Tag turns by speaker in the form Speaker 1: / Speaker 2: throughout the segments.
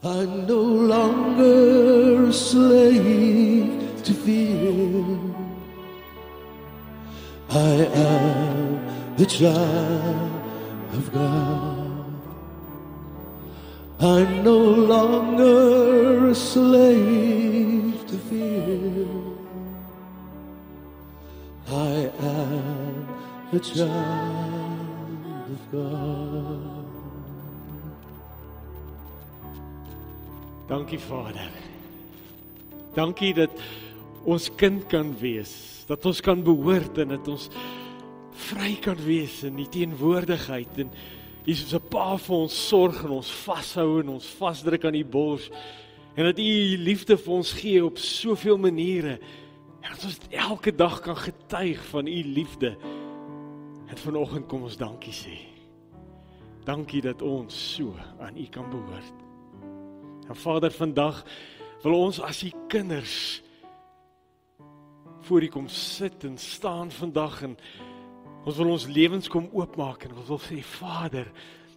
Speaker 1: I'm no longer a slave to fear. I am the child of God. I'm no longer a slave to fear. I am the child of God.
Speaker 2: Dankie Vader. Dankie dat ons kind kan wees, dat ons kan behoort en dat ons vry kan wees in die teenwoordigheid en Jesus se pa vir ons sorg en ons vashou en ons vasdruk aan die bors en dat U liefde vir ons gee op soveel maniere en dat ons elke dag kan getuig van U liefde. En vanoggend kom ons dankie sê. Dankie dat ons so aan U kan behoort. En Vader, vandag wil ons as U kinders voor U kom sit en staan vandag en ons wil ons lewens kom oopmaak en ons wil sê, Vader,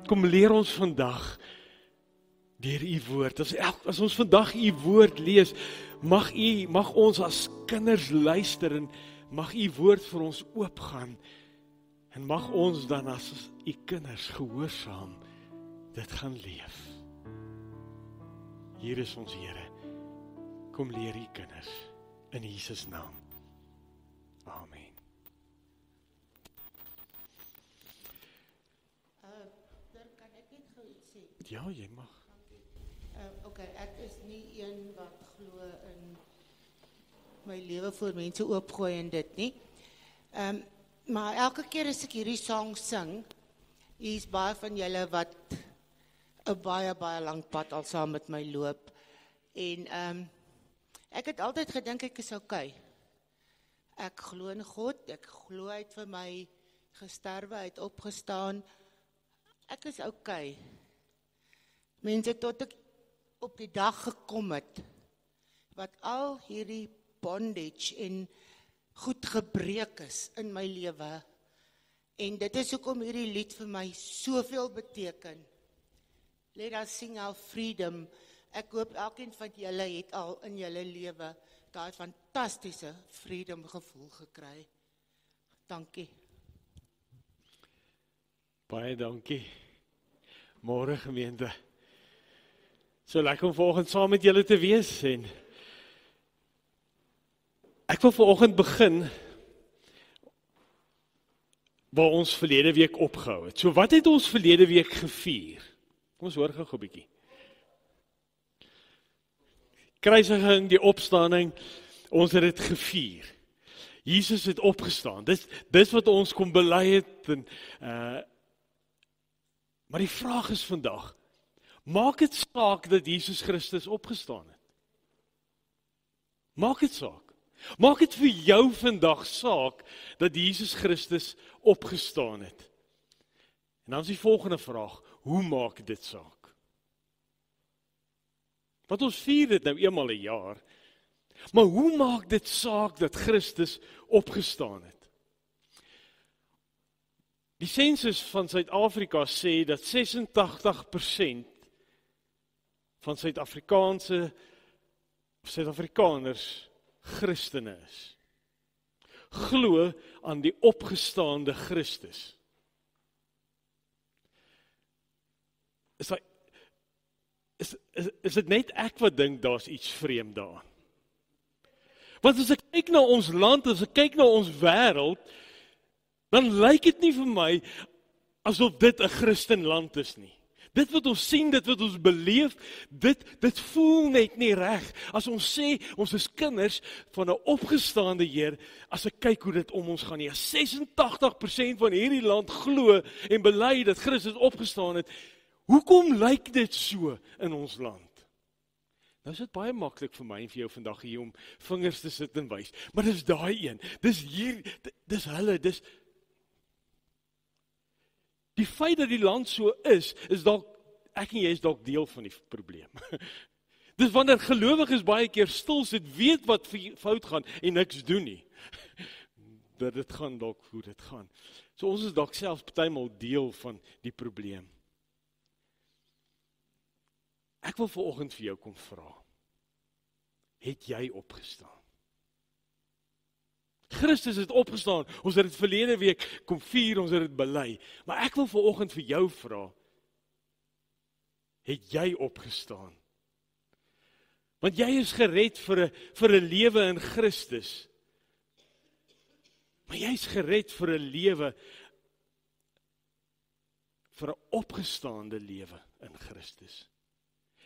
Speaker 2: kom leer ons vandag deur U woord. As ons vandag U woord lees, mag ons as kinders luister en mag U woord vir ons oopgaan en mag ons dan as U kinders gehoorsaam dit gaan leef. Hier is ons Here. Kom leer U kinders in Jesus naam. Amen.
Speaker 3: Kan ek net gou iets sê?
Speaker 2: Ja, jy mag.
Speaker 3: Okay, ek is nie een wat glo in my lewe voor mense oopgooi en dit nie. Maar elke keer as ek hierdie song sing, is baie van julle wat 'n baie lang pad al saam met my loop. En ek het altyd gedink ek is okay. Ek glo in God, ek glo hy het vir my gesterwe, hy het opgestaan. Ek is okay. Mense tot ek op die dag gekom het, wat al hierdie bondage en goed gebreek is in my lewe. En dit is hoekom hierdie lied vir my soveel beteken. Let us sing our freedom. Ek hoop elkeen van julle het al in julle lewe daai fantastiese freedom gevoel gekry. Dankie.
Speaker 2: Baie dankie. Môre gemeente. So lekker om vanoggend saam met julle te wees en ek wil vanoggend begin waar ons verlede week opgehou het. So wat het ons verlede week gevier? Kom ons hoor gou 'n bietjie. Kruisiging, die opstanding, ons het dit gevier. Jesus het opgestaan. Dis wat ons kom bely het en maar die vraag is vandag, maak dit saak dat Jesus Christus opgestaan het? Maak dit saak. Maak dit vir jou vandag saak dat Jesus Christus opgestaan het. En dan is die volgende vraag, hoe maak dit saak? Want ons vier dit nou eenmal 'n jaar, maar hoe maak dit saak dat Christus opgestaan het? Die sensus van Suid-Afrika sê dat 86% van Suid-Afrikaners Christene is. Glo aan die opgestaande Christus. Is dit net ek wat dink daar's iets vreemd daaraan? Want as ek kyk na ons land, as ek kyk na ons wêreld, dan lyk dit nie vir my asof dit 'n Christenland is nie. Dit wat ons sien, dit wat ons beleef, dit voel net nie reg. As ons sê, ons is kinders van 'n opgestaande Heer, as ek kyk hoe dit om ons gaan nie. 86% van hierdie land glo en bely dat Christus opgestaan het. Hoekom lyk dit so in ons land? Nou is dit baie maklik vir my en vir jou vandag hier om vingers te sit en wys. Maar dis daai een, dis hier, dis hulle, dis die feit dat die land so is dalk, ek en jy is dalk deel van die probleem. Dis wanneer gelowiges baie keer stil sit, weet wat fout gaan en niks doen nie. Dat dit gaan dalk hoe dit gaan. So ons is dalk selfs partymal deel van die probleem. Ek Ek wil vanoggend vir jou kom vra. Het jy opgestaan? Christus het opgestaan. Ons het dit verlede week kom vier, ons het dit bely. Maar ek wil vanoggend vir jou vra. Het jy opgestaan? Want jy is gered vir 'n lewe in Christus. Maar jy is gered vir 'n lewe, vir 'n opgestaande lewe in Christus.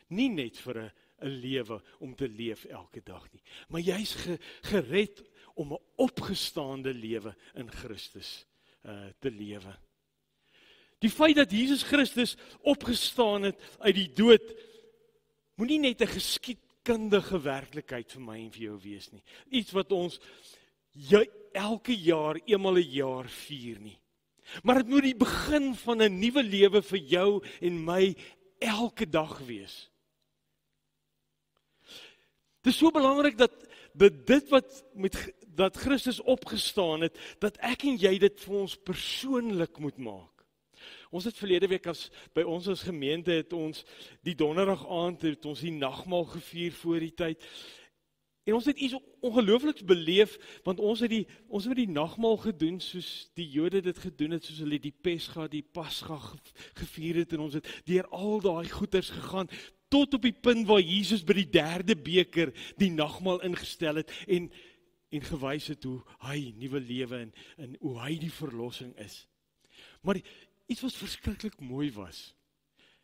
Speaker 2: Nie net vir 'n lewe om te leef elke dag nie, maar jy is gered om 'n opgestaande lewe in Christus te lewe. Die feit dat Jesus Christus opgestaan het uit die dood, moenie net 'n geskiedkundige werklikheid vir my en vir jou wees nie. Iets wat ons elke jaar, eenmal 'n jaar vier nie. Maar dit moet die begin van 'n nuwe lewe vir jou en my elke dag wees. Dit is so belangrik dat dit dat Christus opgestaan het, dat ek en jy dit vir ons persoonlik moet maak. Ons het verlede week by ons as gemeente het ons die donderdag aand het ons die nagmaal gevier voor die tyd. En ons het iets ongeloofliks beleef, want ons het die nagmaal gedoen soos die Jode dit gedoen het, soos hulle die Pesga, die Pasga gevier het, en ons het deur al daai goeders gegaan, tot op die punt waar Jesus by die derde beker die nagmaal ingestel het, en gewys het hoe hy nuwe lewe en hoe hy die verlossing is. Maar iets wat verskriklik mooi was,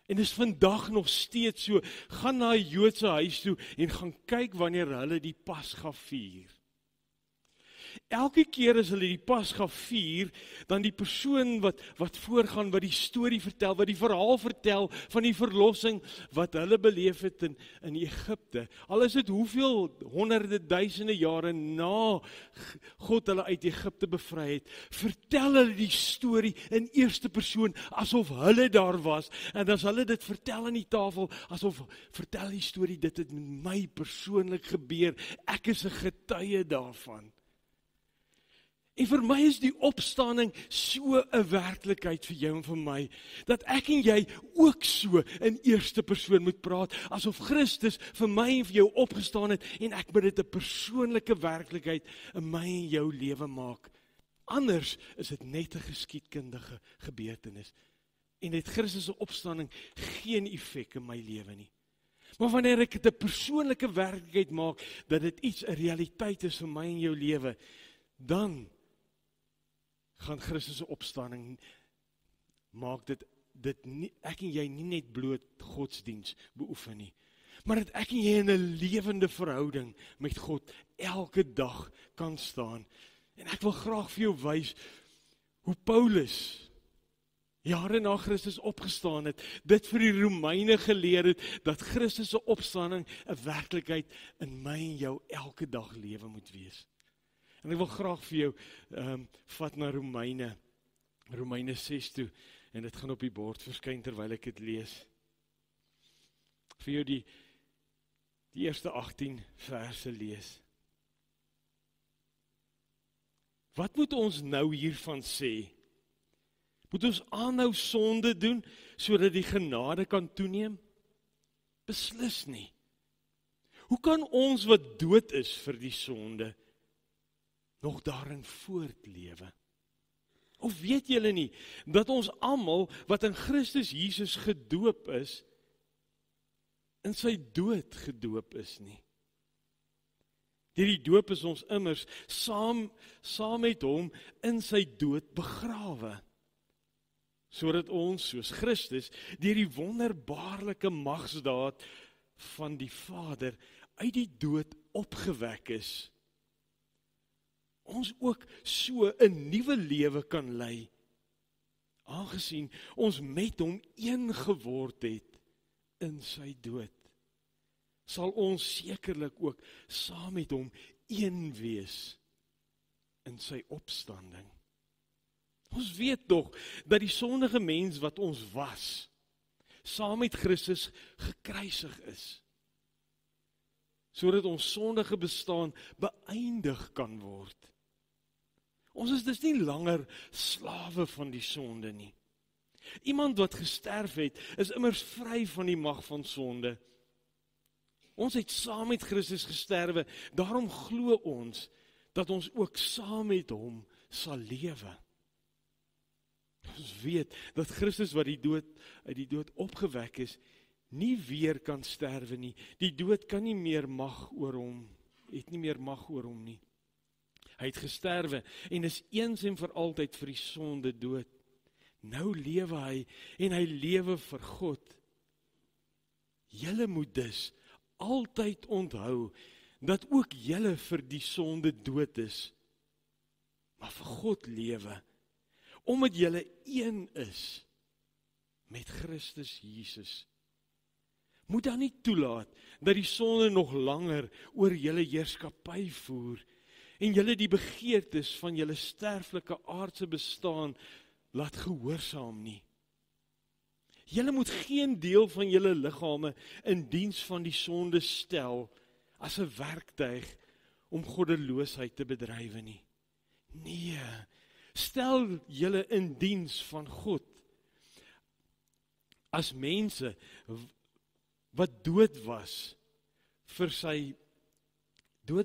Speaker 2: en is vandag nog steeds so, gaan na 'n Joodse huis toe en gaan kyk wanneer hulle die Pasga vier. Elke keer as hulle die Pasga vier, dan die persoon wat voorgaan, wat die storie vertel, wat die verhaal vertel van die verlossing wat hulle beleef het in Egipte. Al is dit hoeveel honderde, duisende jare na God hulle uit Egipte bevry het, vertel hulle die storie in eerste persoon, asof hulle daar was, en as hulle dit vertel aan die tafel, asof vertel die storie, dit het met my persoonlik gebeur, ek is 'n getuie daarvan. En vir my is die opstanding so 'n werklikheid vir jou en vir my, dat ek en jy ook so in eerste persoon moet praat, asof Christus vir my en vir jou opgestaan het, en ek moet dit 'n persoonlike werklikheid in my en jou lewe maak. Anders is dit net 'n geskiedkundige gebeurtenis, en het Christus se opstanding geen effek in my lewe nie. Maar wanneer ek dit 'n persoonlike werklikheid maak, dat dit iets 'n realiteit is vir my en jou lewe, dan gaan Christus se opstanding maak dit nie, ek en jy nie net bloot godsdiens beoefen nie, maar dat ek en jy in 'n lewende verhouding met God elke dag kan staan. En ek wil graag vir jou wys hoe Paulus jare na Christus opgestaan het, dit vir die Romeine geleer het, dat Christus se opstanding 'n werklikheid in my en jou elke dag lewe moet wees. En ek wil graag vir jou vat na Romeine 6 toe, en dit gaan op die bord verskyn terwyl ek dit lees. Vir jou die eerste 18 verse lees. Wat moet ons nou hiervan sê? Moet ons aanhou sonde doen, sodat die genade kan toeneem? Beslis nie. Hoe kan ons wat dood is vir die sonde, nog daarin voortlewe? Of weet julle nie, dat ons almal wat in Christus Jesus gedoop is, in sy dood gedoop is nie? Deur die doop is ons immers saam met hom in sy dood begrawe, sodat ons, soos Christus, deur die wonderbaarlike magsdaad van die Vader uit die dood opgewek is, ons ook so 'n nuwe lewe kan lei, aangesien ons met hom een geword het in sy dood, sal ons sekerlik ook saam met hom een wees in sy opstanding. Ons weet tog dat die sondige mens wat ons was, saam met Christus gekruisig is, sodat ons sondige bestaan beëindig kan word. Ons is dus nie langer slawe van die sonde nie. Iemand wat gesterf het, is immers vry van die mag van sonde. Ons het saam met Christus gesterwe, daarom glo ons, dat ons ook saam met hom sal lewe. Ons weet, dat Christus wat uit die dood opgewek is, nie weer kan sterwe nie. Die dood kan nie meer mag oor hom, het nie meer mag oor hom nie. Hy het gesterwe en is eens en vir altyd vir die sonde dood. Nou lewe hy en hy lewe vir God. Julle moet dus altyd onthou dat ook julle vir die sonde dood is, maar vir God lewe, omdat julle een is met Christus Jesus. Moet dan nie toelaat dat die sonde nog langer oor julle heerskappy voer en julle die begeertes van julle sterflike aardse bestaan laat gehoorsaam nie. Julle moet geen deel van julle liggame in diens van die sonde stel as 'n werktuig om goddeloosheid te bedrywe nie. Nee, stel julle in diens van God as mense wat dood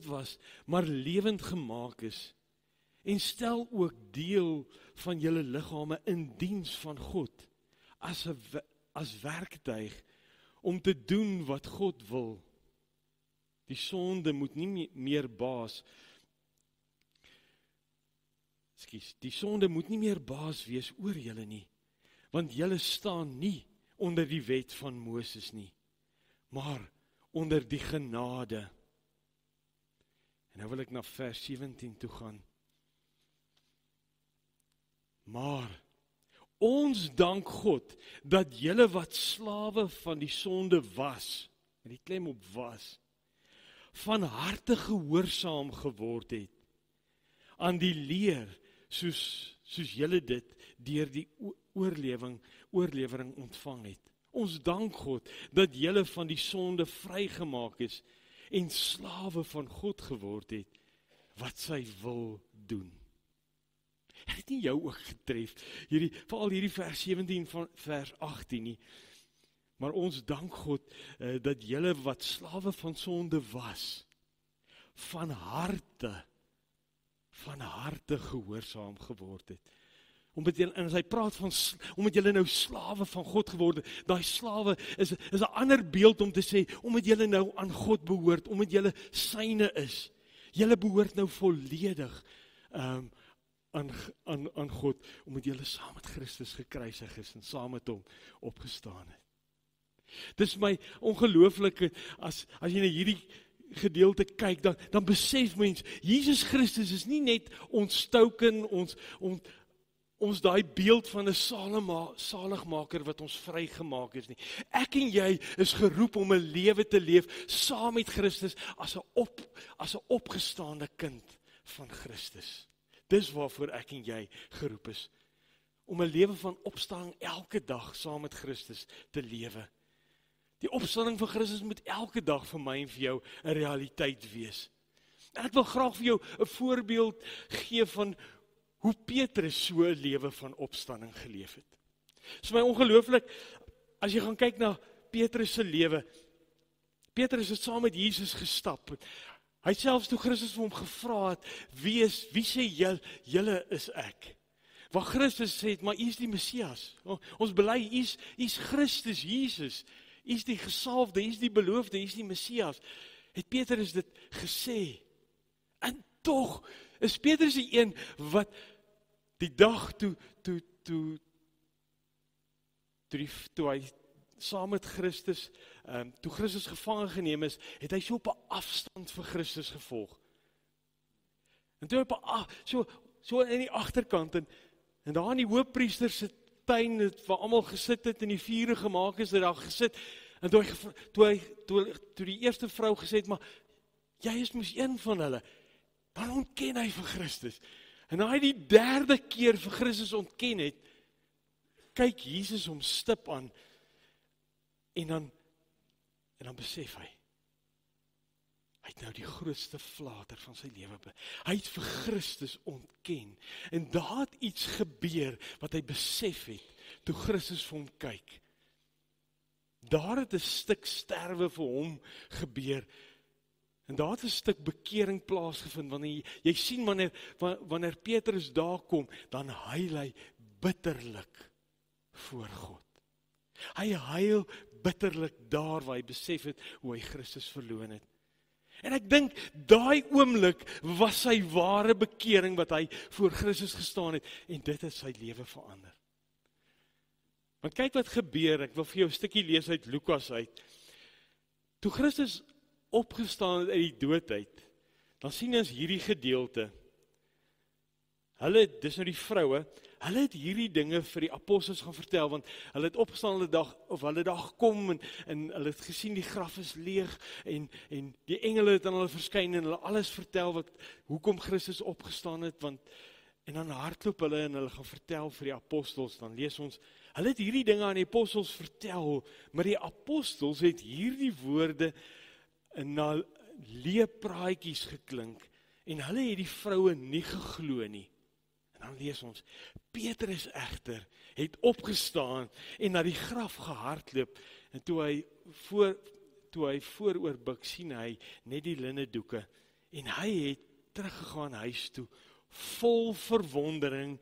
Speaker 2: was, maar lewend gemaak is, en stel ook deel van julle liggame in diens van God, as werktuig, om te doen wat God wil. Die sonde moet nie meer baas wees oor julle nie, want julle staan nie onder die wet van Moses nie, maar onder die genade. En nou wil ek na vers 17 toe gaan. Maar ons dank God dat julle wat slawe van die sonde was, met die klem op was, van harte gehoorsaam geword het aan die leer, soos julle dit deur die oorlewering ontvang het. Ons dank God dat julle van die sonde vrygemaak is en slawe van God geword het, wat sy wil doen. Het dit nie jou ook getref, veral hierdie vers 17 van vers 18 nie, maar ons dank God dat julle wat slawe van sonde was, van harte gehoorsaam geword het. En as hy praat van, omdat julle nou slawe van God geword het, daai slawe is 'n ander beeld om te sê, omdat julle nou aan God behoort, omdat julle syne is. Julle behoort nou volledig aan God, omdat julle saam met Christus gekruisig is en saam met hom opgestaan het. Dit is my ongelooflike, as jy na hierdie gedeelte kyk, dan besef mens, Jesus Christus is nie net ons token, ons daai beeld van 'n saligmaker wat ons vrygemaak is nie. Ek en jy is geroep om 'n lewe te leef saam met Christus as 'n opgestaande kind van Christus. Dis waarvoor ek en jy geroep is, om 'n lewe van opstanding elke dag saam met Christus te lewe. Die opstanding van Christus moet elke dag vir my en vir jou 'n realiteit wees. En ek wil graag vir jou 'n voorbeeld gee van hoe Petrus so 'n lewe van opstanding geleef het. Dit is my ongelooflik, as jy gaan kyk na Petrus se lewe. Petrus het saam met Jesus gestap. Hy het selfs toe Christus vir hom gevra het, wie sê julle is ek? Waar Christus sê, maar u is die Messias. Ons bely, u is Christus, Jesus. U is die gesalfde, u is die beloofde, u is die Messias. Het Petrus dit gesê? En tog is Petrus die een wat die dag toe hy saam met Christus, toe Christus gevange geneem is, het hy so op 'n afstand vir Christus gevolg. En toe so in die agterkant, en daar in die hoofpriester se tuin, waar almal gesit het en die vuur gemaak is, het daar gesit, en toe die eerste vrou gesê het, maar jy is mos een van hulle, dan ontken hy vir Christus. En hy die derde keer vir Christus ontken het, kyk Jesus hom stip aan, en dan besef hy het nou die grootste flater van sy lewe. Hy het vir Christus ontken, en daar het iets gebeur, wat hy besef het, toe Christus vir hom kyk. Daar het 'n stuk sterwe vir hom gebeur. En daar het 'n stuk bekering plaasgevind, wanneer jy sien wanneer Petrus daar kom, dan huil hy bitterlik voor God. Hy huil bitterlik daar waar hy besef het hoe hy Christus verloon het. En ek dink, daai oomblik was sy ware bekering wat hy voor Christus gestaan het, en dit het sy lewe verander. Want kyk wat gebeur, ek wil vir jou 'n stukkie lees uit Lukas uit. Toe Christus opgestaan het uit die dood uit, dan sien ons hierdie gedeelte. Dis nou die vroue, hulle het hierdie dinge vir die apostels gaan vertel, want hulle het opgestaan hulle daar gekom, en hulle het gesien die graf is leeg, en die engele het aan hulle verskyn, en hulle alles vertel hoekom Christus opgestaan het, en dan hardloop hulle, en hulle gaan vertel vir die apostels, dan lees ons, hulle het hierdie dinge aan die apostels vertel, maar die apostels het hierdie woorde na leepraatjies geklink, en hulle het die vroue nie geglo nie. En dan lees ons, Petrus egter het opgestaan en na die graf gehardloop, en toe hy vooroor buig, sien hy net die linnedoeke, en hy het teruggegaan huis toe, vol verwondering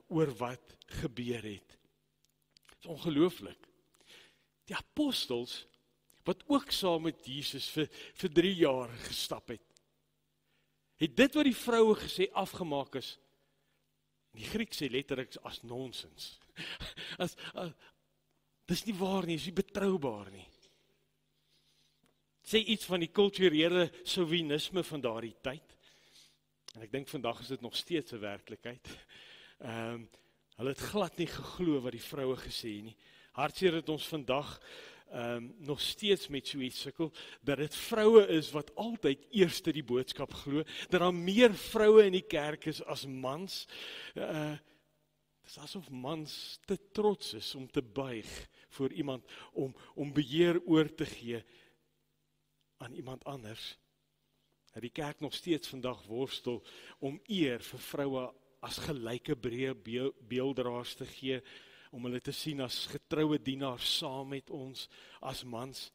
Speaker 2: oor wat gebeur het. Dit is ongelooflik. Die apostels, wat ook saam met Jesus vir 3 jaar gestap het dit wat die vroue gesê afgemaak is. Die Griek sê letterlik as nonsens. Dis nie waar nie, is nie betroubaar nie. Sê iets van die kulturele chauvinisme van daardie tyd. En ek dink vandag is dit nog steeds 'n werklikheid. Hulle het glad nie geglo wat die vroue gesê nie. Hartseer het ons vandag nog steeds met so iets sukkel, dat dit vroue is wat altyd eerste die boodskap glo, dat daar meer vroue in die kerk is as mans. Dit is asof mans te trots is om te buig voor iemand, om beheer oor te gee aan iemand anders. Dat die kerk nog steeds vandag worstel om eer vir vroue as gelyke beelddraers te gee, om hulle te sien as getroue dienaars saam met ons as mans.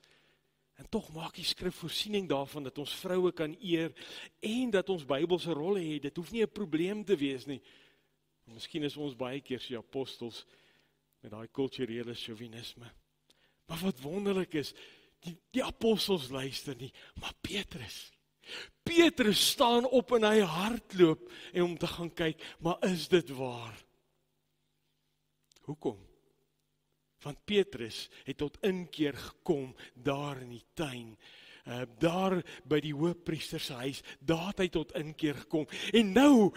Speaker 2: En tog maak die skrif voorsiening daarvan dat ons vroue kan eer en dat ons Bybelse rolle het. Dit hoef nie 'n probleem te wees nie. Miskien is ons baie keer so apostels met daai kulturele chauvinisme. Maar wat wonderlik is, die apostels luister nie, maar Petrus staan op en hy hardloop en om te gaan kyk, maar is dit waar? Hoekom? Want Petrus het tot inkeer gekom daar in die tuin, daar by die hoëpriester se huis, daar het hy tot inkeer gekom. En nou,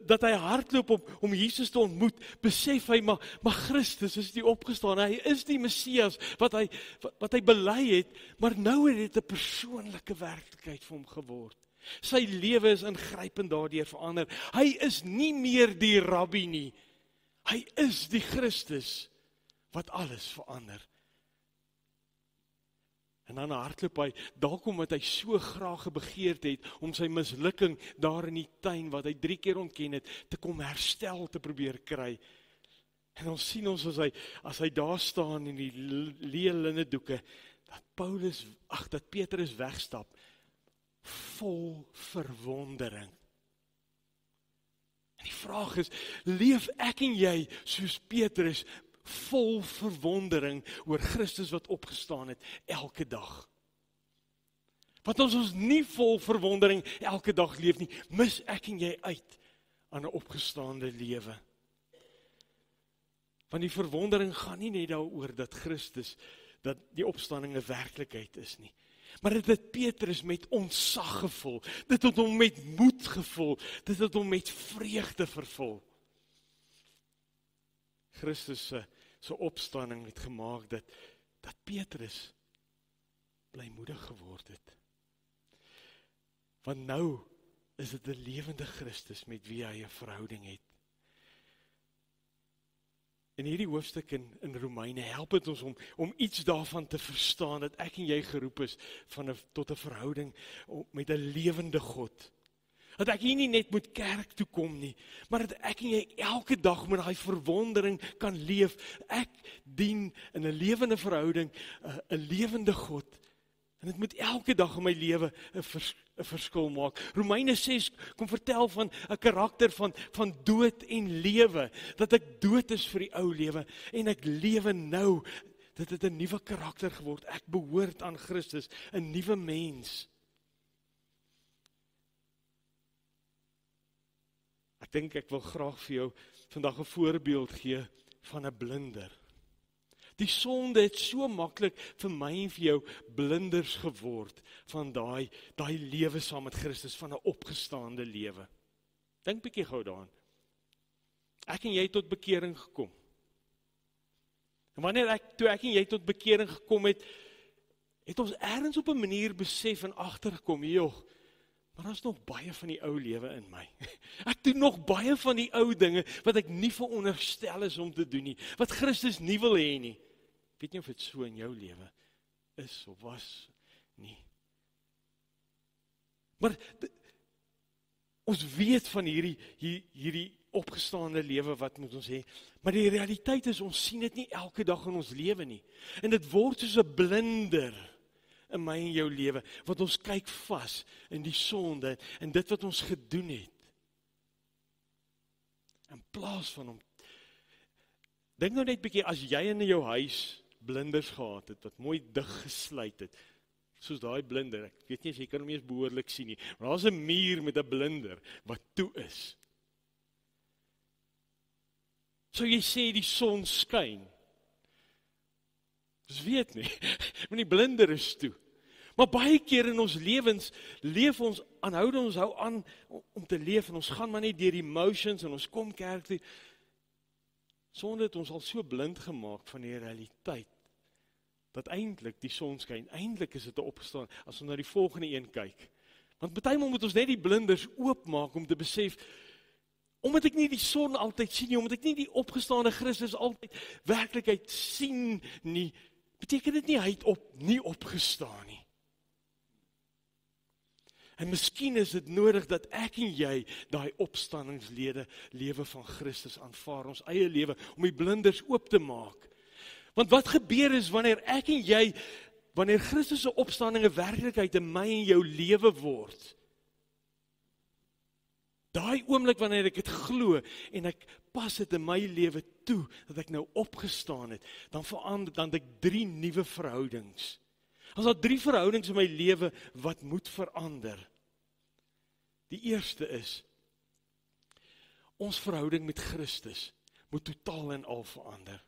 Speaker 2: dat hy hardloop om Jesus te ontmoet, besef hy, maar Christus is die opgestaan, hy is die Messias, wat hy bely het, maar nou het dit 'n persoonlike werklikheid vir hom geword. Sy lewe is ingrypend daardeur verander. Hy is nie meer die rabbi nie, hy is die Christus, wat alles verander. En dan hardloop hy, dalk omdat hy so graag begeerd het, om sy mislukking daar in die tuin, wat hy 3 keer ontken het, te kom herstel, te probeer kry. En ons sien as hy daar staan in die leë linnedoeke, dat Petrus wegstap, vol verwondering. En die vraag is, leef ek en jy soos Petrus, vol verwondering oor Christus wat opgestaan het, elke dag? Want ons nie vol verwondering elke dag leef nie, mis ek en jy uit aan 'n opgestaande lewe. Want die verwondering gaan nie net daaroor dat Christus, dat die opstanding 'n werklikheid is nie. Maar dit het Petrus met ontzag gevul, dit het hom met moed gevul, dit het hom met vreugde vervul. Christus se opstanding het gemaak dat Petrus blymoedig geword het. Want nou is dit 'n lewende Christus met wie hy 'n verhouding het. In hierdie hoofstuk in Romeine help dit ons om iets daarvan te verstaan, dat ek en jy geroep is tot 'n verhouding met 'n lewende God. Dat ek hier nie net moet kerk toe kom nie, maar dat ek en jy elke dag met daai verwondering kan leef. Ek dien in 'n lewende verhouding, 'n lewende God. En dit moet elke dag in my lewe 'n verskil maak. Romeine 6 kom vertel van 'n karakter van dood en lewe. Dat ek dood is vir die ou lewe en ek lewe nou. Dit het 'n nuwe karakter geword. Ek behoort aan Christus, 'n nuwe mens. Ek dink ek wil graag vir jou vandag 'n voorbeeld gee van 'n blinder. Die sonde het so maklik vir my en vir jou blinders geword van daai lewe saam met Christus, van 'n opgestaande lewe. Dink bietjie gou daaraan. Ek en jy tot bekering gekom. En toe ek en jy tot bekering gekom het, het ons ergens op 'n manier besef en agtergekom, joh, maar daar's nog baie van die ou lewe in my. Ek doen nog baie van die ou dinge wat ek nie veronderstel is om te doen nie, wat Christus nie wil hê nie. Ek weet nie of dit so in jou lewe is of was nie. Maar ons weet van hierdie opgestaande lewe wat moet ons hê, maar die realiteit is ons sien dit nie elke dag in ons lewe nie. En dit word soos 'n blinder in my en jou lewe, wat ons kyk vas in die sonde en dit wat ons gedoen het. In plaas van om, dink nou net bietjie, as jy in jou huis blinders gehad het, wat mooi dig gesluit het, soos daai blinder, ek weet nie as jy kan hom eers behoorlik sien nie, maar daar's 'n muur met 'n blinder wat toe is. So jy sê die son skyn. Dis weet nie, want die blinder is toe. Maar baie keer in ons lewens leef ons, hou aan om te leef en ons gaan maar net deur die motions en ons kom kerk toe, sonder het ons al so blind gemaak van die realiteit, dat eintlik die son skyn, eintlik is dit 'n opgestaan, as ons na die volgende een kyk. Want partymal moet ons net die blinders oopmaak om te besef, omdat ek nie die son altyd sien nie, omdat ek nie die opgestaande Christus altyd werklikheid sien nie, beteken dit nie hy het nie opgestaan nie. En miskien is dit nodig dat ek en jy daai opstandingslewe van Christus aanvaar, ons eie lewe, om die blinders oop te maak. Want wat gebeur is wanneer ek en jy, wanneer Christus se opstanding 'n werklikheid in my en jou lewe word, daai oomblik wanneer ek dit glo en ek pas dit in my lewe toe, dat ek nou opgestaan het, dan het ek 3 nuwe verhoudings. As daar 3 verhoudings in my lewe wat moet verander. Die eerste is, ons verhouding met Christus moet totaal en al verander.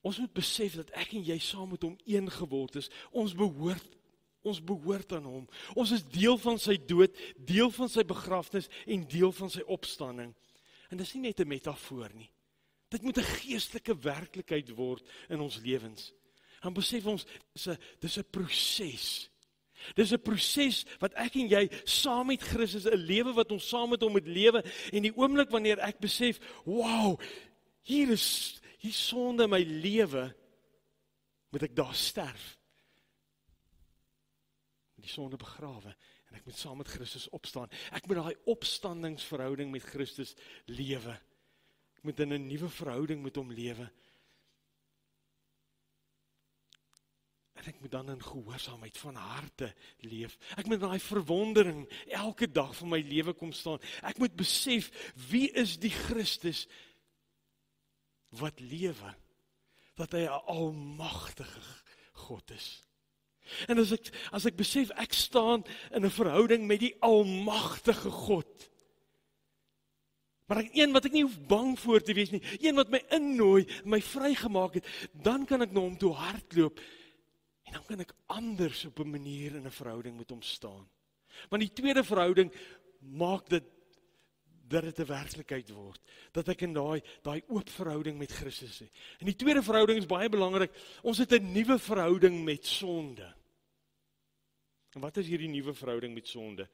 Speaker 2: Ons moet besef dat ek en jy saam met hom een geword is. Ons behoort aan hom. Ons is deel van sy dood, deel van sy begrafnis en deel van sy opstanding. En dis nie net 'n metafoor nie. Dit moet 'n geestelike werklikheid word in ons lewens. Dan besef ons, dis 'n proses. Dis 'n proses wat ek en jy saam met Christus, 'n lewe wat ons saam met hom moet lewe, en die oomblik wanneer ek besef, wow, hier is sonde in my lewe, moet ek daar sterf. Die sonde begrawe, en ek moet saam met Christus opstaan. Ek moet daai opstandingsverhouding met Christus lewe. Ek moet in 'n nuwe verhouding met hom lewe. En ek moet dan in gehoorsaamheid van harte leef. Ek moet in daai verwondering elke dag van my lewe kom staan. Ek moet besef, wie is die Christus wat lewe? Dat hy 'n almagtige God is. En as ek besef, ek staan in 'n verhouding met die almagtige God. Maar een wat ek nie hoef bang voor te wees nie, een wat my innooi, my vrygemaak het, dan kan ek na hom toe hardloop, en dan kan ek anders op 'n manier in 'n verhouding met hom staan. Want die tweede verhouding maak dat dit 'n werklikheid word, dat ek in daai oop verhouding met Christus het. En die tweede verhouding is baie belangrik, ons het 'n nuwe verhouding met sonde. En wat is hierdie nuwe verhouding met sonde?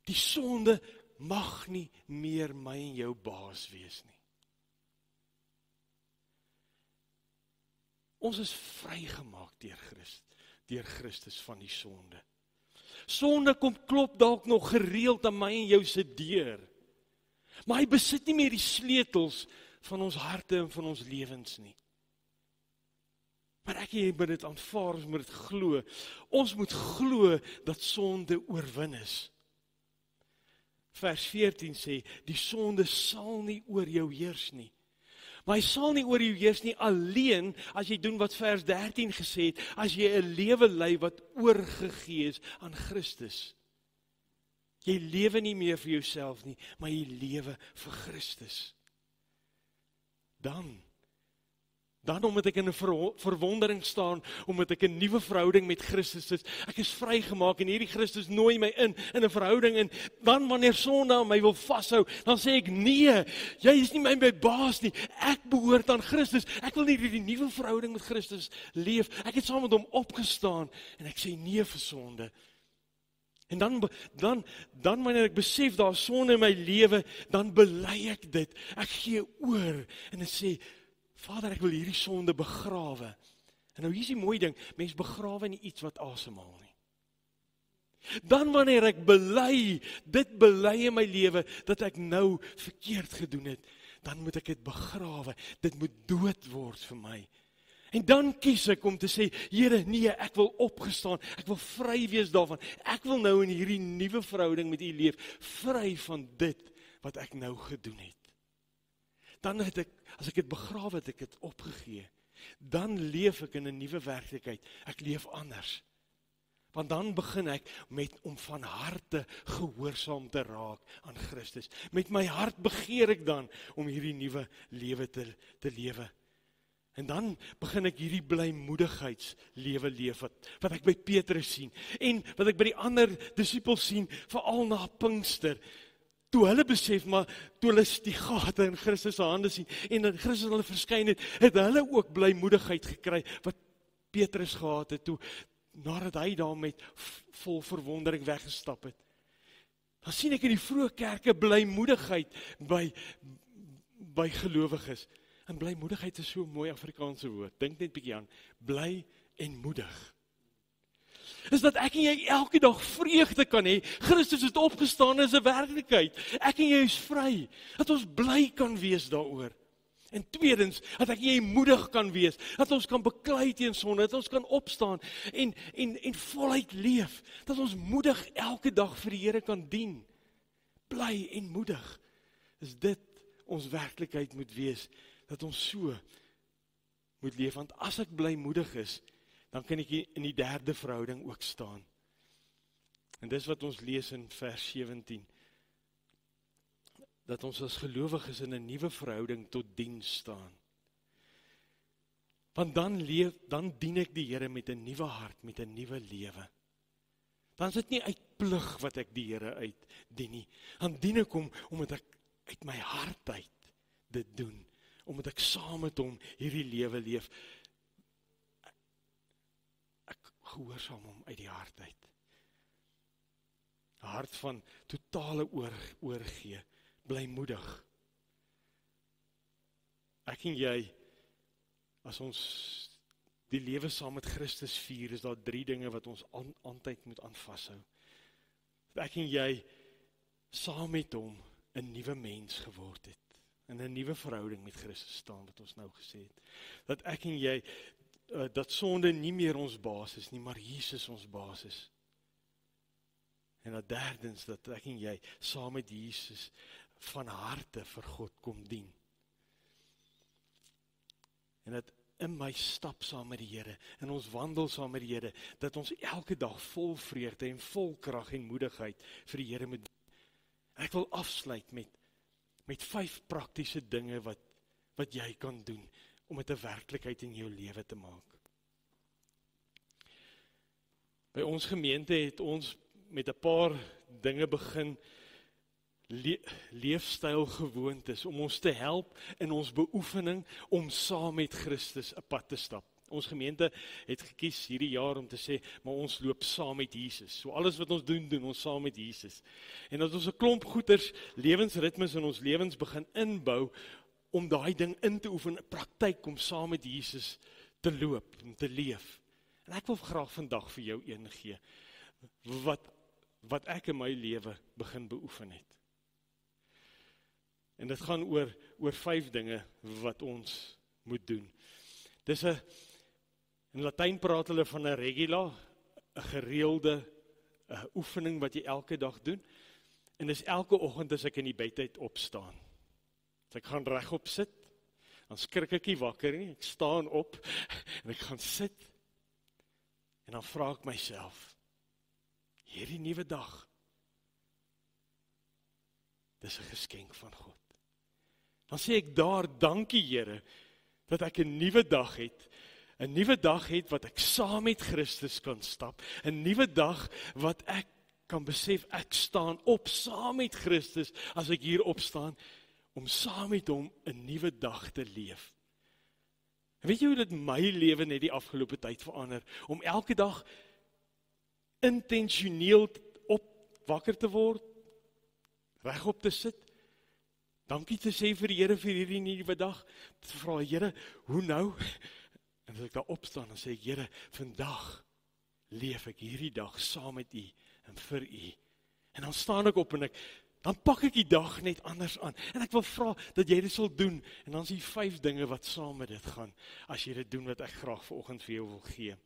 Speaker 2: Die sonde mag nie meer my en jou baas wees nie. Ons is vrygemaak deur Christus van die sonde. Sonde kom klop dalk nog gereeld aan my en jou se deur. Maar hy besit nie meer die sleutels van ons harte en van ons lewens nie. Maar ek en jy moet dit aanvaar, ons moet dit glo. Ons moet glo dat sonde oorwin is. Vers 14 sê, die sonde sal nie oor jou heers nie. Maar hy sal nie oor jou heers nie alleen as jy doen wat vers 13 gesê het, as jy 'n lewe lei wat oorgegee is aan Christus. Jy lewe nie meer vir jouself nie, maar jy lewe vir Christus. Dan omdat ek in 'n verwondering staan, omdat ek 'n nuwe verhouding met Christus is, ek is vrygemaak en hierdie Christus nooi my in 'n verhouding en dan wanneer sonde aan my wil vashou, dan sê ek nee, jy is nie my baas nie, ek behoort aan Christus, ek wil nie hierdie nuwe verhouding met Christus leef, ek het saam met hom opgestaan en ek sê nee vir sonde. En dan wanneer ek besef daar is sonde in my lewe, dan bely ek dit, ek gee oor en ek sê, Vader, ek wil hierdie sonde begrawe. En nou hier is die mooi ding, mens begrawe nie iets wat asemhaal nie. Dan wanneer ek dit bely in my lewe, dat ek nou verkeerd gedoen het, dan moet ek dit begrawe, dit moet dood word vir my. En dan kies ek om te sê, Here, nee, ek wil opgestaan, ek wil vry wees daarvan, ek wil nou in hierdie nuwe verhouding met U leef, vry van dit wat ek nou gedoen het. Dan het ek, as ek dit begrawe het, ek het opgegee, dan leef ek in 'n nuwe werklikheid, ek leef anders. Want dan begin ek om van harte gehoorsaam te raak aan Christus. Met my hart begeer ek dan om hierdie nuwe lewe te lewe. En dan begin ek hierdie blymoedigheidslewe leef wat ek by Petrus sien en wat ek by die ander disippels sien, veral na Pinkster. Toe hulle besef, maar toe hulle die gate in Christus se hande sien en in Christus hulle verskyn het hulle ook blymoedigheid gekry wat Petrus gehad het toe nadat hy daar met vol verwondering weggestap het. Dan sien ek in die vroeë kerke blymoedigheid by gelowiges. En blymoedigheid is so 'n mooi Afrikaanse woord. Dink net bietjie aan bly en moedig. Is dat ek en jy elke dag vreugde kan hê. Christus het opgestaan, is 'n werklikheid. Ek en jy is vry. Dat ons bly kan wees daaroor. En tweedens, dat ek en jy moedig kan wees. Dat ons kan beklei teen sonde, dat ons kan opstaan en voluit leef. Dat ons moedig elke dag vir die Here kan dien. Bly en moedig. Is dit ons werklikheid moet wees, dat ons so moet leef. Want as ek blymoedig is, dan kan ek in die derde verhouding ook staan. En dis wat ons lees in vers 17. Dat ons as gelowiges in 'n nuwe verhouding tot diens staan. Want dan dien ek die Here met 'n nuwe hart, met 'n nuwe lewe. Dan is dit nie uit plig wat ek die Here uitdien nie. Dan dien ek hom omdat ek uit my hart uit dit doen. Omdat ek saam met hom hierdie lewe leef. Ek gehoorsaam hom uit die hart uit. 'n Hart van totale oorgee, blymoedig. Ek en jy, as ons die lewe saam met Christus vier, is daar 3 dinge wat ons altyd moet aan vashou. Dat ek en jy saam met hom 'n nuwe mens geword het. In 'n nuwe verhouding met Christus staan, wat ons nou gesê het. Dat ek en jy, dat sonde nie meer ons baas is nie, maar Jesus ons baas is. En dat derdens, dat ek en jy saam met Jesus van harte vir God kom dien. En dat in my stap saam met die Here, in ons wandel saam met die Here, dat ons elke dag vol vreugde en vol krag en moedigheid vir die Here moet doen. Ek wil afsluit met 5 praktiese dinge wat jy kan doen om dit 'n werklikheid in jou lewe te maak. By ons gemeente het ons met 'n paar dinge begin leefstylgewoontes om ons te help in ons beoefening om saam met Christus 'n pad te stap. Ons gemeente het gekies hierdie jaar om te sê, maar ons loop saam met Jesus. So alles wat ons doen ons saam met Jesus. En dat ons 'n klomp goeters, lewensritmes in ons lewens begin inbou, om daai ding in te oefen, 'n praktyk om saam met Jesus te loop, om te leef. En ek wil graag vandag vir jou een gee. wat ek in my lewe begin beoefen het. En dit gaan oor 5 dinge wat ons moet doen. Dis in Latyn praat hulle van 'n regula, 'n gereelde oefening wat jy elke dag doen. En dis elke oggend as ek in die bed uit opstaan. As ek gaan regop sit, dan skrik ek nie wakker nie, ek staan op en ek gaan sit. En dan vra ek myself, hierdie nuwe dag, dis 'n geskenk van God. Dan sê ek daar, dankie Here, dat ek 'n nuwe dag het. 'n Nuwe dag het wat ek saam met Christus kan stap. 'n Nuwe dag wat ek kan besef, ek staan op saam met Christus as ek hier opstaan, om saam met hom 'n nuwe dag te leef. En weet jy hoe dit my lewe net die afgelope tyd verander? Om elke dag intentioneel wakker te word, regop te sit, dankie te sê vir die Here vir hierdie nuwe dag, te vra, Here, hoe nou? En as ek daar opstaan, dan sê ek, Here, vandag leef ek hierdie dag saam met U en vir U. En dan staan ek op en dan pak ek die dag net anders aan. En ek wil vra dat jy dit sal doen. En dan is die 5 dinge wat saam met dit gaan, as jy dit doen wat ek graag vanoggend vir jou wil gee.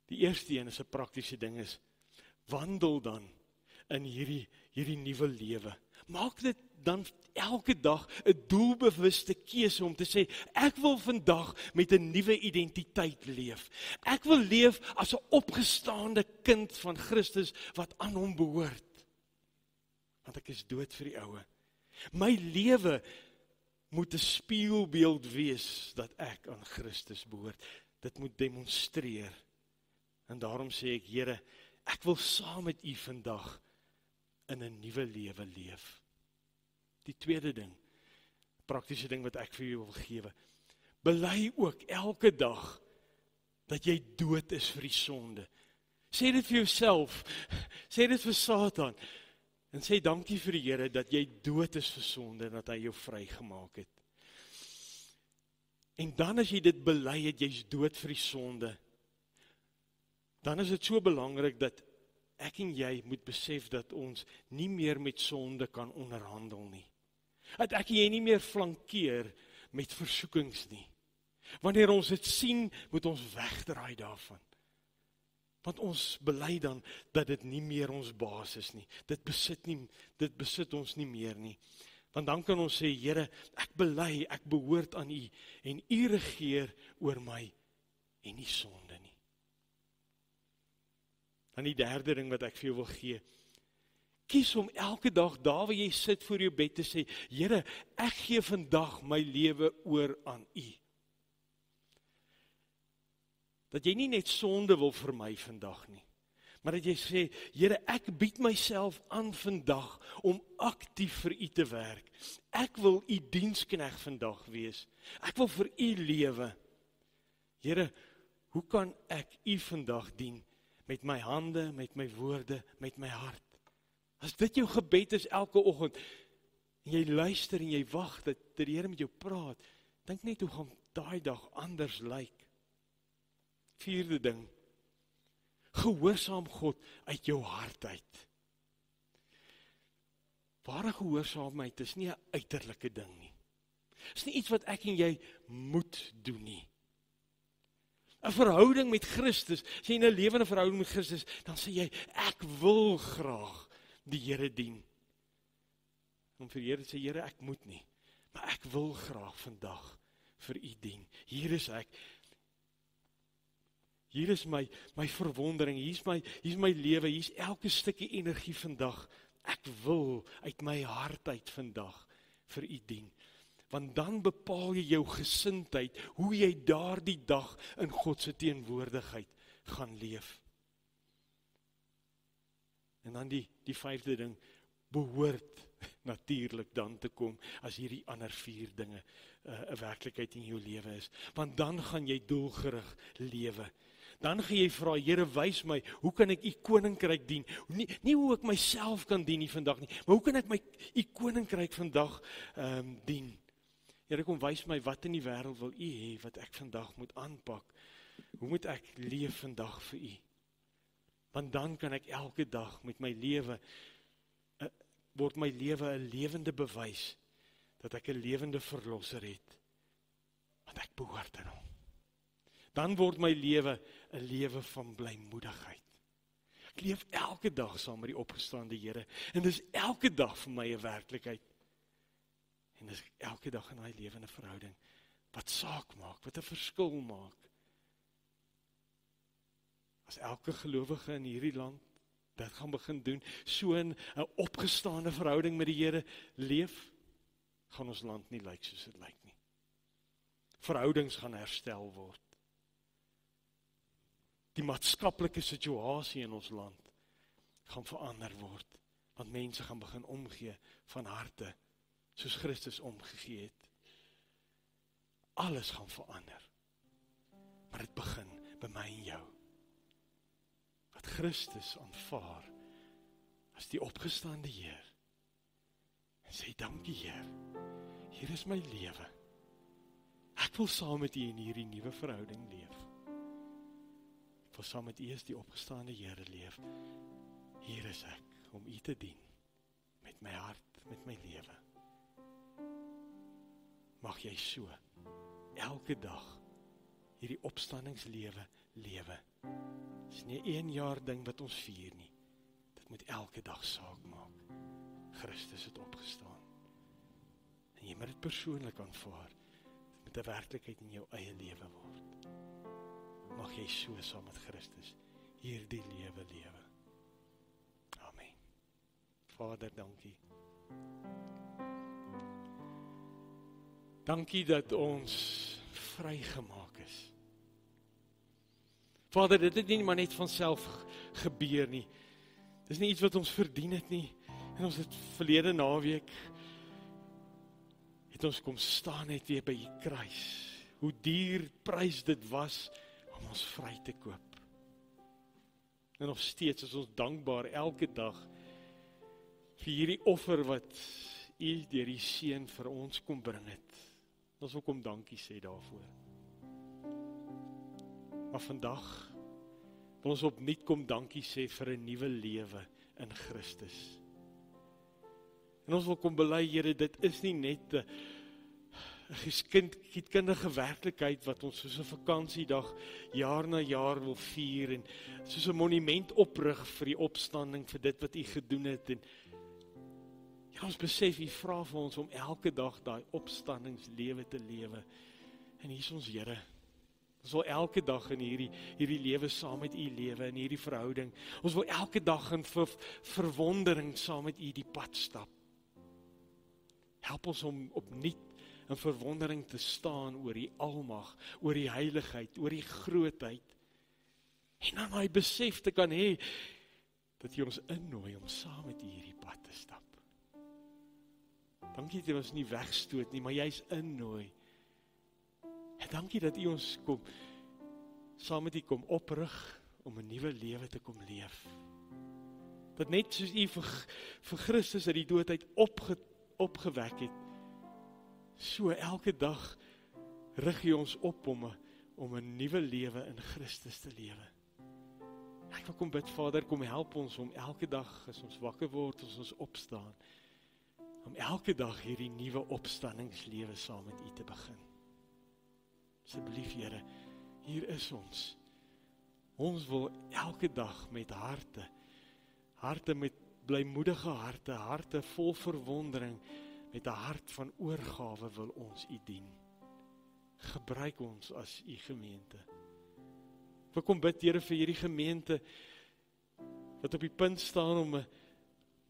Speaker 2: Die eerste een is 'n praktiese ding is, wandel dan in hierdie nuwe lewe. Maak dit dan elke dag 'n doelbewuste keuse om te sê, ek wil vandag met 'n nuwe identiteit leef. Ek wil leef as 'n opgestaande kind van Christus wat aan hom behoort. Want ek is dood vir die oue. My lewe moet 'n spieelbeeld wees dat ek aan Christus behoort. Dit moet demonstreer. En daarom sê ek, Here, ek wil saam met U vandag in 'n nuwe lewe leef. Die tweede ding, praktiese ding wat ek vir jou wil gee, bely ook elke dag dat jy dood is vir die sonde. Sê dit vir jouself, sê dit vir Satan, en sê dankie vir die Here dat jy dood is vir sonde en dat hy jou vrygemaak het. En dan as jy dit bely het, jy's dood vir die sonde, dan is dit so belangrik dat ek en jy moet besef dat ons nie meer met sonde kan onderhandel nie. Dat ek en jy nie meer flankeer met versoekings nie. Wanneer ons dit sien, moet ons wegdraai daarvan. Want ons bely dan dat dit nie meer ons baas is nie. Dit besit ons nie meer nie. Want dan kan ons sê, Here, ek bely, ek behoort aan U en U regeer oor my en nie sonde nie. Dan die derde ding wat ek vir jou wil gee, kies om elke dag daar waar jy sit voor jou bed te sê, Here, ek gee vandag my lewe oor aan U. Dat jy nie net sonde wil vermy vandag nie, maar dat jy sê, Here, ek bied myself aan vandag om aktief vir U te werk. Ek wil U diensknegt vandag wees. Ek wil vir U lewe. Here, hoe kan ek U vandag dien? Met my hande, met my woorde, met my hart. As dit jou gebed is elke oggend, en jy luister en jy wag dat die Here met jou praat, dink net hoe gaan daai dag anders lyk. Vierde ding, gehoorsaam God uit jou hart uit. Ware gehoorsaamheid is nie 'n uiterlike ding nie. Is nie iets wat ek en jy moet doen nie. 'n verhouding met Christus, as jy in 'n lewende verhouding met Christus, dan sê jy, ek wil graag die Here dien. Om vir die Here te sê, Here, ek moet nie, maar ek wil graag vandag vir U dien. Hier is ek. Hier is my verwondering, hier is my lewe, hier is elke stukkie energie vandag. Ek wil uit my hart uit vandag vir U dien. Want dan bepaal jy jou gesindheid, hoe jy daardie dag in God se teenwoordigheid gaan leef. En dan die 5de ding, behoort natuurlik dan te kom, as hierdie ander 4 dinge 'n werklikheid in jou lewe is. Want dan gaan jy doelgerig lewe. Dan gaan jy vra, Here, wys my, hoe kan ek U koninkryk dien? Nie hoe ek myself kan dien nie vandag nie, maar hoe kan ek U koninkryk vandag dien? Here, kom wys my, wat in die wêreld wil U hê, wat ek vandag moet aanpak? Hoe moet ek leef vandag vir U? Want dan kan ek elke dag met my lewe, word my lewe 'n lewende bewys, dat ek 'n lewende verlosser het, want ek behoort aan hom. Dan word my lewe 'n lewe van blymoedigheid. Ek leef elke dag saam met die opgestaande Here, en dis elke dag vir my 'n werklikheid. En dis elke dag in daai lewende verhouding, wat saak maak, wat 'n verskil maak. As elke gelowige in hierdie land dit gaan begin doen, so in 'n opgestaande verhouding met die Here leef, gaan ons land nie lyk soos dit lyk nie. Verhoudings gaan herstel word. Die maatskaplike situasie in ons land gaan verander word, want mense gaan begin omgee van harte, soos Christus omgegee het. Alles gaan verander, maar dit begin by my en jou. Wat Christus aanvaar as die opgestaande Heer, en sê, dankie Heer, hier is my lewe. Ek wil saam met U in hierdie nuwe verhouding leef. Ek wil saam met U as die opgestaande Here leef. Hier is ek, om U te dien, met my hart, met my lewe. Mag jy so, elke dag, hierdie opstandingslewe lewe. Dit is nie 1 jaar ding wat ons vier nie. Dit moet elke dag saak maak. Christus het opgestaan. En jy moet dit persoonlik aanvaar. Dit moet 'n werklikheid in jou eie lewe word. Mag jy so saam met Christus hierdie lewe lewe. Amen. Vader, dankie. Dankie dat ons vrygemaak is. Vader, dit het nie maar net van self gebeur nie. Dit is nie iets wat ons verdien het nie. En ons het verlede naweek, het ons kom staan net weer by die kruis. Hoe duur prys dit was, om ons vry te koop. En nog steeds is ons dankbaar elke dag, vir hierdie offer wat U deur die Seun vir ons kom bring het. Ons wil kom dankie sê daarvoor. Maar vandag wil ons opnuut kom dankie sê vir 'n nuwe lewe in Christus. En ons wil kom bely, Here, dit is nie net 'n geskiedkundige werklikheid wat ons soos 'n vakansiedag jaar na jaar wil vier en soos 'n monument oprig vir die opstanding, vir dit wat U gedoen het. En ja, ons besef, U vra vir ons om elke dag daai opstandingslewe te lewe. En hier is ons Here. Ons wil elke dag in hierdie lewe saam met U lewe, in hierdie verhouding. Ons wil elke dag in verwondering saam met U die pad stap. Help ons om opnuut in verwondering te staan oor die almag, oor die heiligheid, oor die grootheid. En dan daai besef te kan hê, dat U ons innooi om saam met U hierdie pad te stap. Dankie dat U ons nie wegstoot nie, maar Jy's innooi. En dankie dat U ons kom, saam met U kom oprig, om 'n nuwe lewe te kom leef. Dat net soos U vir Christus uit die dood uit opgewek het, so elke dag rig U ons op om 'n nuwe lewe in Christus te lewe. Ek wil kom bid, Vader, kom help ons om elke dag, as ons wakker word, as ons opstaan, om elke dag hierdie nuwe opstandingslewe saam met U te begin. Asseblief, Here, hier is ons. Ons wil elke dag met harte met blymoedige harte vol verwondering, met 'n hart van oorgawe wil ons U dien. Gebruik ons as U gemeente. Ek kom bid, Here, vir hierdie gemeente wat op die punt staan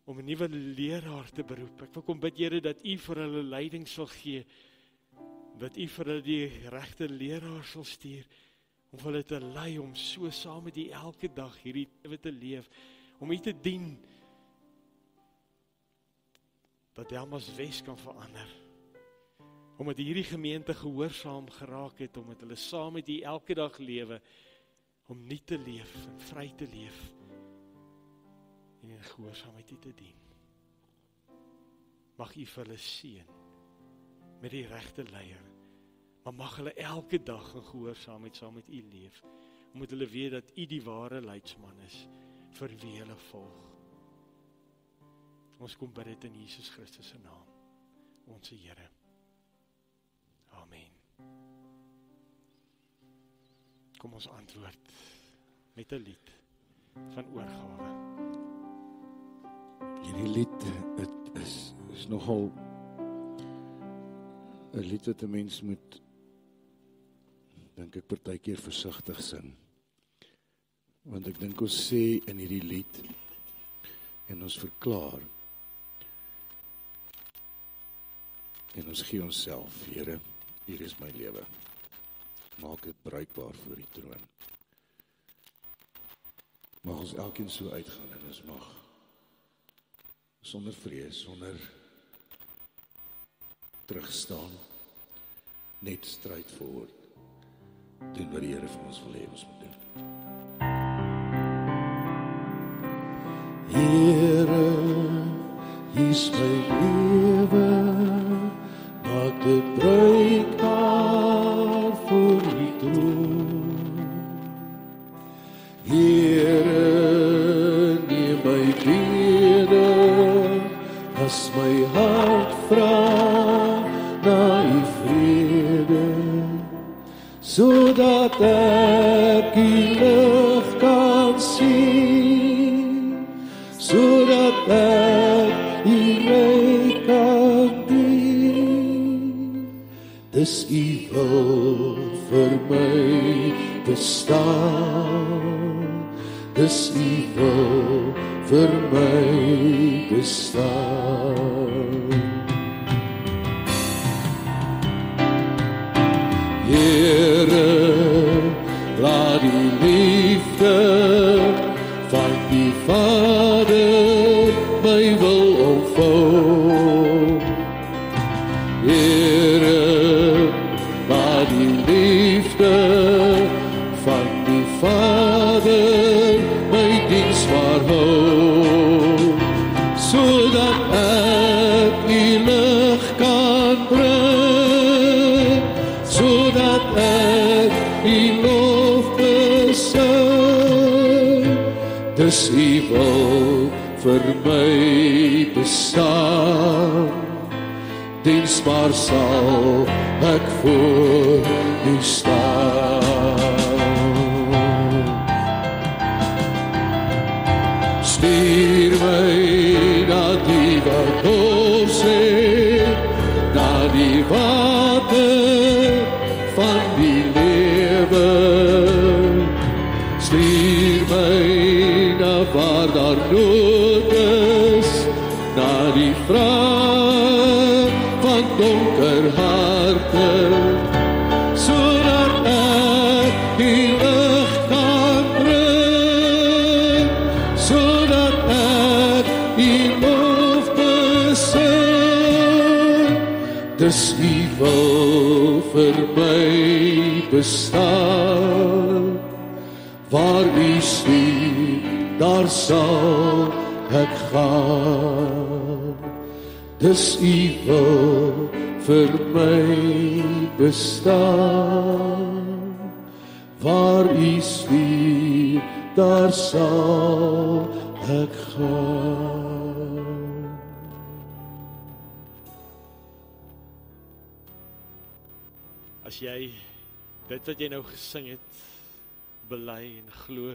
Speaker 2: om 'n nuwe leraar te beroep. Ek wil kom bid, Here, dat U vir hulle leiding sal gee, dat U vir hulle die regte leraar sal stuur, om hulle te lei om so saam met U elke dag hierdie lewe te leef, om U te dien, dat Delmas Wes kan verander, omdat hierdie gemeente gehoorsaam geraak het, omdat hulle saam met U elke dag lewe, om nie te leef en vry te leef, en in gehoorsaamheid U te dien. Mag U vir hulle seën, met die regte leier, maar mag hulle elke dag in gehoorsaamheid saam met U leef, omdat hulle weet dat U die ware leidsman is, vir wie hulle volg. Ons kom bid dit in Jesus Christus se naam, ons Here. Amen. Kom ons antwoord met 'n lied van oorgawe.
Speaker 1: Hierdie lied, het is nogal 'n lied wat 'n mens moet, dink ek, partykeer versigtig sing. Want ek dink ons sê in hierdie lied, en ons verklaar, en ons gee onsself, Here, hier is my lewe. Maak dit bruikbaar voor die troon. Mag ons elkeen so uitgaan en ons mag sonder vrees, sonder terugstaan, net strydvoort doen wat die Here vir ons wil hê ons moet doen. Here, hier is my lewe, maak dit bruikbaar voor die troon. Here, neem my bede, as my hart vra na u vrede, sodat ek die lig kan sien, sodat ek u my kan dien. Dis u wil vir my bestaan, dis u wil vir my bestaan. Here, laat die liefde van die Vader my wil omvou. Here, laat die liefde van die Vader my diensbaar hou, sodat ek die lig kan bring, sodat ek die lof besing. Dis u wil vir my bestaan, diensbaar sal ek voor u staan. Stuur my na die wat dors het, na die water van die lewe. Stuur my na waar daar nood is, na die vrou van donker harte, sodat ek die lig kan bring, sodat ek die lof besing. Dis u wil vir my bestaan, waar u stuur, daar sal ek gaan. Dis u wil vir my bestaan, waar u stuur, daar sal ek gaan.
Speaker 2: As jy dit wat jy nou gesing het, bely en glo,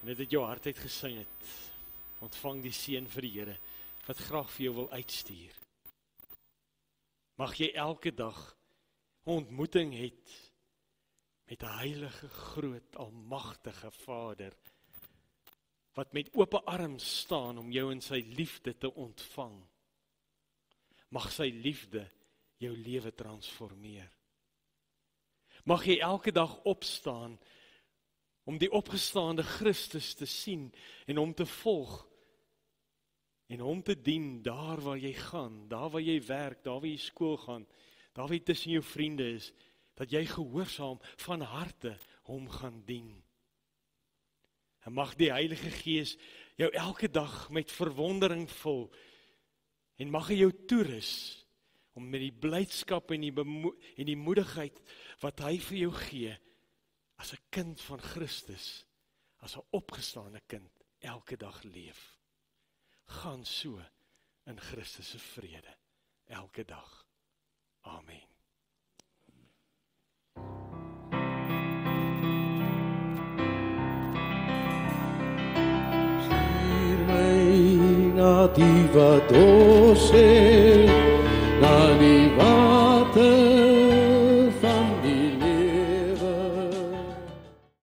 Speaker 2: en dit uit jou hart uit gesing het, ontvang die seën vir die Here, wat graag vir jou wil uitstuur. Mag jy elke dag 'n ontmoeting het met 'n heilige, groot, almagtige Vader, wat met oop arms staan om jou in sy liefde te ontvang. Mag sy liefde jou lewe transformeer. Mag jy elke dag opstaan om die opgestaande Christus te sien en hom te volg en hom te dien daar waar jy gaan, daar waar jy werk, daar waar jy skool gaan, daar waar jy tussen jou vriende is, dat jy gehoorsaam van harte hom gaan dien. En mag die Heilige Gees jou elke dag met verwondering vul en mag hy jou toerus om met die blydskap en die moedigheid wat hy vir jou gee, as 'n kind van Christus, as 'n opgestaande kind, elke dag leef. Gaan so in Christus se vrede elke dag. Amen.
Speaker 4: Stuur my na die wat dors het, na die water